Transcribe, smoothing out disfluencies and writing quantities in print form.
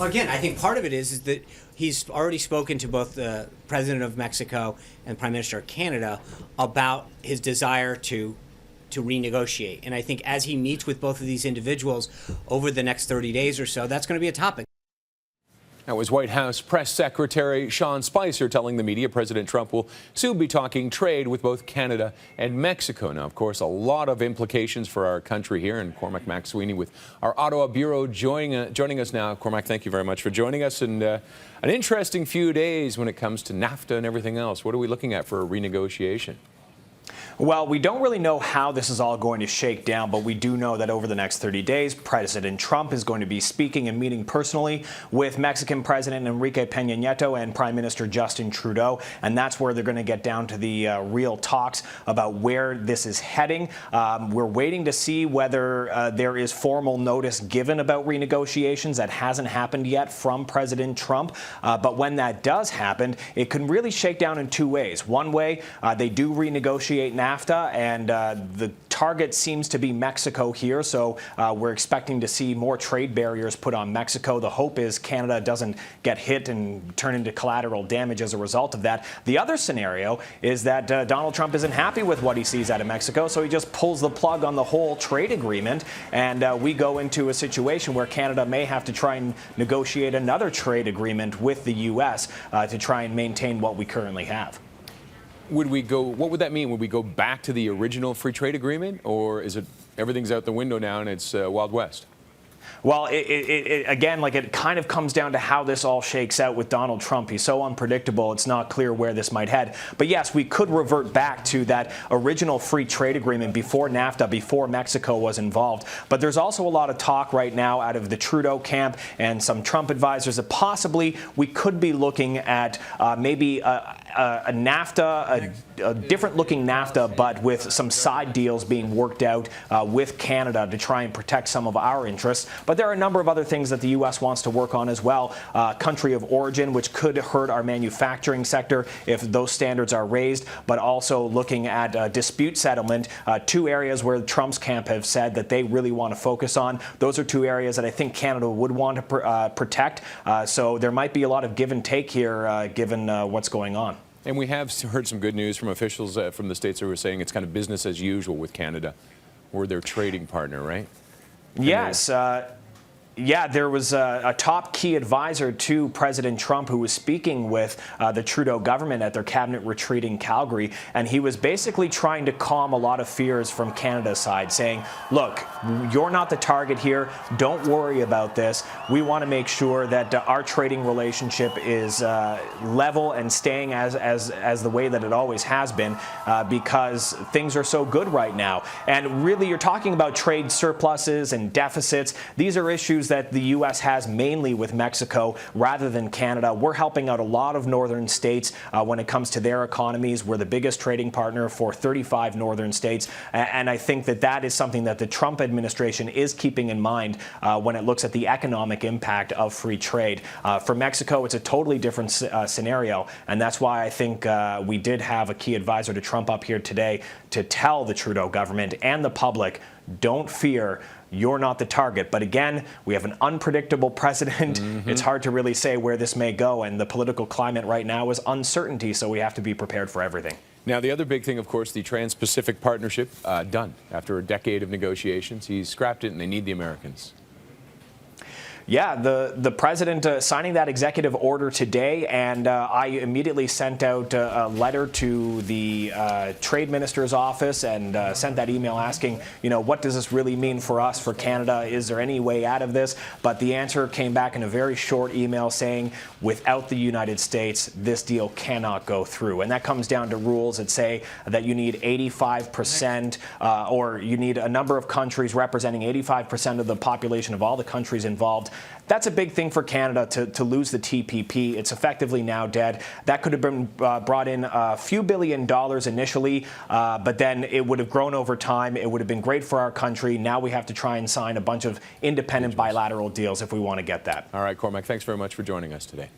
Again, I think part of it is that he's already spoken to both the President of Mexico and Prime Minister of Canada about his desire to renegotiate. And I think as he meets with both of these individuals over the next 30 days or so, that's going to be a topic. That was White House Press Secretary Sean Spicer telling the media President Trump will soon be talking trade with both Canada and Mexico. Now, of course, a lot of implications for our country here. And Cormac Sweeney with our Ottawa Bureau joining us now. Cormac, thank you very much for joining us. And an interesting few days when it comes to NAFTA and everything else. What are we looking at for a renegotiation? Well, we don't really know how this is all going to shake down, but we do know that over the next 30 days, President Trump is going to be speaking and meeting personally with Mexican President Enrique Peña Nieto and Prime Minister Justin Trudeau, and that's where they're going to get down to the real talks about where this is heading. We're waiting to see whether there is formal notice given about renegotiations. That hasn't happened yet from President Trump, but when that does happen, it can really shake down in two ways. One way, they do renegotiate NAFTA, and the target seems to be Mexico here, so we're expecting to see more trade barriers put on Mexico. The hope is Canada doesn't get hit and turn into collateral damage as a result of that. The other scenario is that Donald Trump isn't happy with what he sees out of Mexico, so he just pulls the plug on the whole trade agreement, and we go into a situation where Canada may have to try and negotiate another trade agreement with the U.S. To try and maintain what we currently have. What would that mean? Would we go back to the original free trade agreement, or is it everything's out the window now and it's Wild West? Well, again, it kind of comes down to how this all shakes out with Donald Trump. He's so unpredictable, it's not clear where this might head. But yes, we could revert back to that original free trade agreement before NAFTA, before Mexico was involved. But there's also a lot of talk right now out of the Trudeau camp and some Trump advisors that possibly we could be looking at maybe a NAFTA, a different looking NAFTA, but with some side deals being worked out with Canada to try and protect some of our interests. But there are a number of other things that the U.S. wants to work on as well. Country of origin, which could hurt our manufacturing sector if those standards are raised, but also looking at dispute settlement, two areas where Trump's camp have said that they really want to focus on. Those are two areas that I think Canada would want to protect. So there might be a lot of give and take here, given what's going on. And we have heard some good news from officials from the states who are saying it's kind of business as usual with Canada. We're their trading partner, right? Yes. Yeah, there was a top key advisor to President Trump who was speaking with the Trudeau government at their cabinet retreat in Calgary, and he was basically trying to calm a lot of fears from Canada's side, saying, look, you're not the target here. Don't worry about this. We want to make sure that our trading relationship is level and staying as the way that it always has been, because things are so good right now. And really, you're talking about trade surpluses and deficits. These are issues that the U.S. has mainly with Mexico rather than Canada. We're helping out a lot of northern states when it comes to their economies. We're the biggest trading partner for 35 northern states, and I think that that is something that the Trump administration is keeping in mind when it looks at the economic impact of free trade. For Mexico, it's a totally different scenario, and that's why I think we did have a key advisor to Trump up here today to tell the Trudeau government and the public, don't fear, you're not the target. But again, we have an unpredictable president. It's hard to really say where this may go, and the political climate right now is uncertainty, so we have to be prepared for everything. Now, the other big thing, of course, the Trans-Pacific Partnership, done. After a decade of negotiations, he's scrapped it, and they need the Americans. Yeah, the president signing that executive order today, and I immediately sent out a letter to the trade minister's office and sent that email asking, what does this really mean for us, for Canada? Is there any way out of this? But the answer came back in a very short email saying, without the United States, this deal cannot go through. And that comes down to rules that say that you need 85%, or you need a number of countries representing 85% of the population of all the countries involved. That's a big thing for Canada to lose the TPP. It's effectively now dead. That could have been brought in a few $billion initially, but then it would have grown over time. It would have been great for our country. Now we have to try and sign a bunch of independent bilateral deals if we want to get that. All right, Cormac, thanks very much for joining us today.